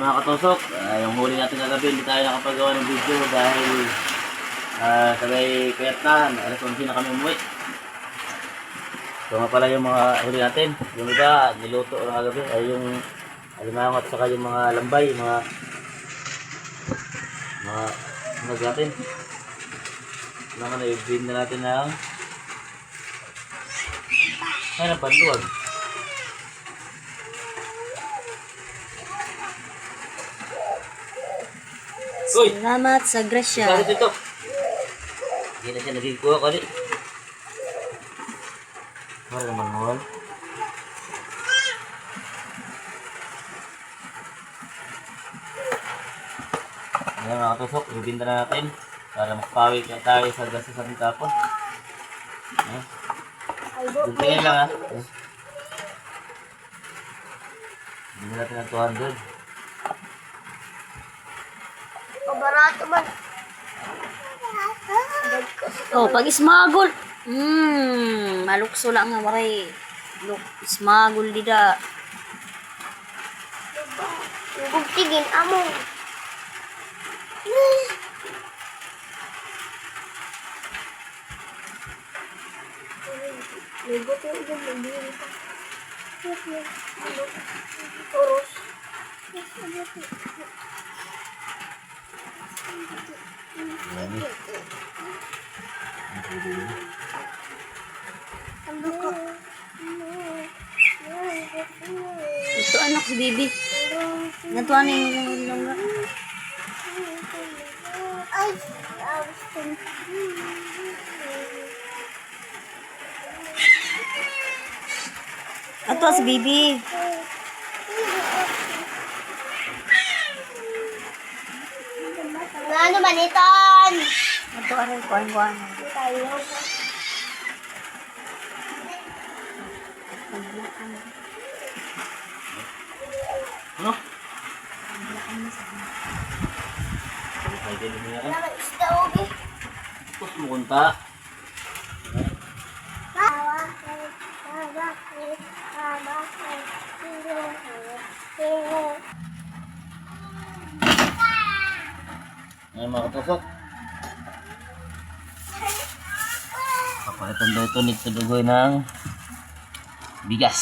Mga katusok, yung huli natin kagabi, hindi tayo nakapagawa ng video dahil sabay kayat na, alas 11 na kami umuwi. So nga pala yung mga huli natin, yung iba niluto ng kagabi ay yung alimango at saka yung mga lambay, mga natin. Naman ay ibin na natin ng panluwag. Salamat sa grasya. Bakit ito? Hindi na siya naging kuha kali. Wala naman mahal. Ayan mga katusok, ibinta na natin para magpawi tayo sa gasa sa tapon. Guntingin lang ha. Ibinta natin ng 200. Barato man. Oh, pag ismagol. Malukso lang nga maray. Look, ismagol dida. Bugtigin amo. Ligot yung ibang Toros. Ito anak si Bibi. Natuan na yung langga. Ay, Ito si Bibi. ano man iton? Ito aray kuan-kuan. Tayo. Ano? Ay, din mo yan. Wala isda ogi. Tapos mo kunta. Ayan mga katusok. Papalitan daw ito nito dugoy ng bigas.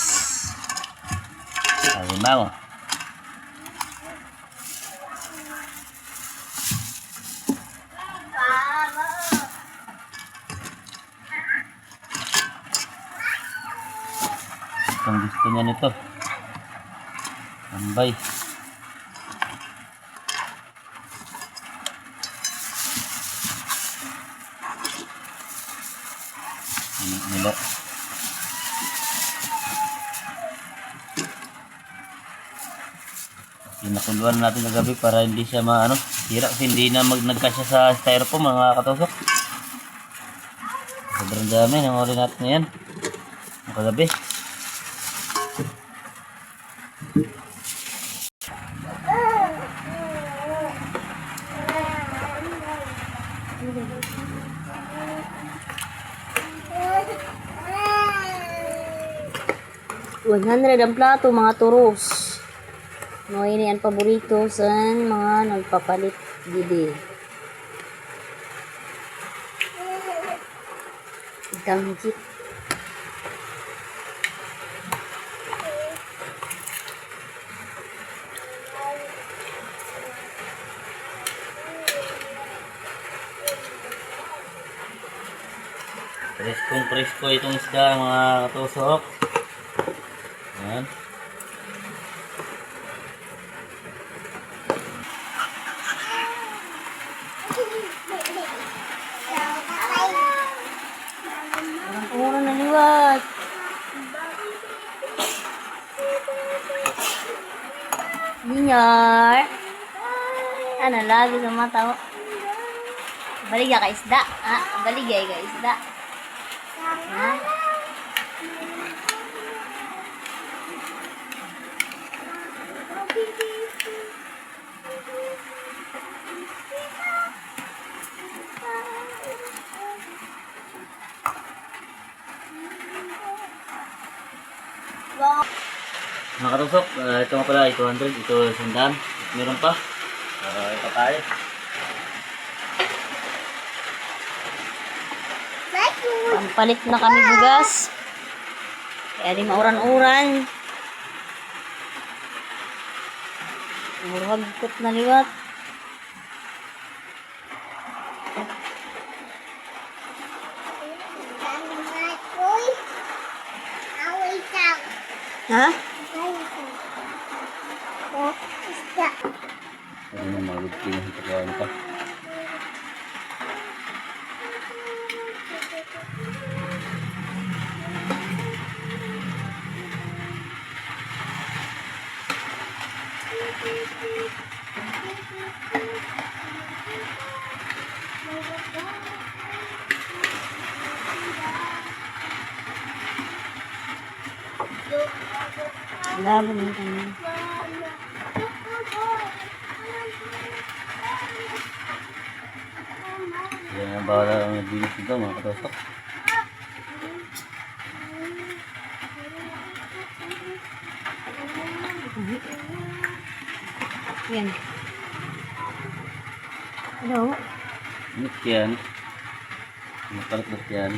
Alimango. Ang gusto niya nito. Lambay. Nila. Pinakuluan natin kagabi para hindi siya sira kasi hindi na nagkasya sa styrofoam mga katusok. Sobrang dami ng uli natin yan. Kagabi. $100 ang plato mga turos. No, ini ang paborito sa mga nagpapalit didi. Danggit. Presko itong isda mga katusok. Ayan. Puro na liwat. Ninyar. Ano lagi sa mata mo? Baligya ka isda. Baligya ka isda. Ha? Mga katusok, ito nga pala, 200, ito 100. Meron pa. Ito tayo. Pampalit na kami bugas. Kaya di mauran-uran. Muragkot na liwat. Ha? Ano na, magagpin na ito kaya pa. Labo mo kami. Yan ang bawala ang nagbinis nito mga katusok. Yan. Hello? Init yan. Makalat yan.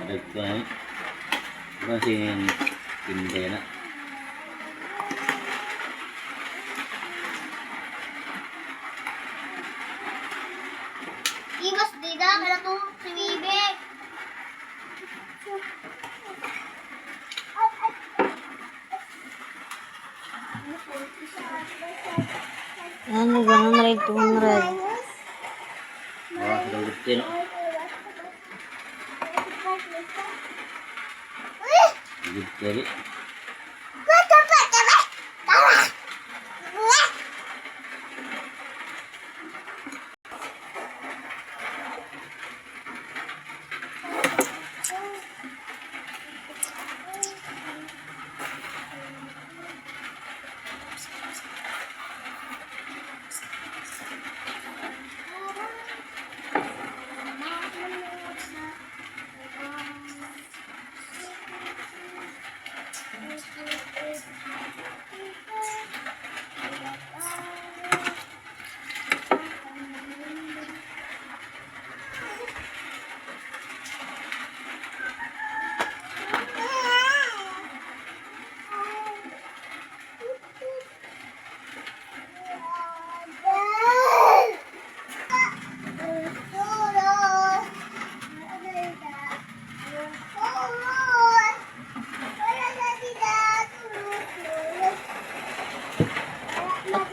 Like yan. Ito kasi tinday na. Ibas dida, kaya to si Bibi. Yan, 100, 200. Sa 15. Good carry.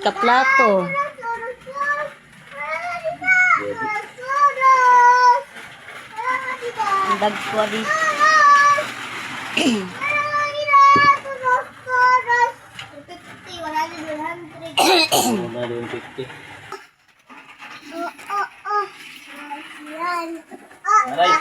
Kaplato. Ang dagko dito. Wala din 50. Alay.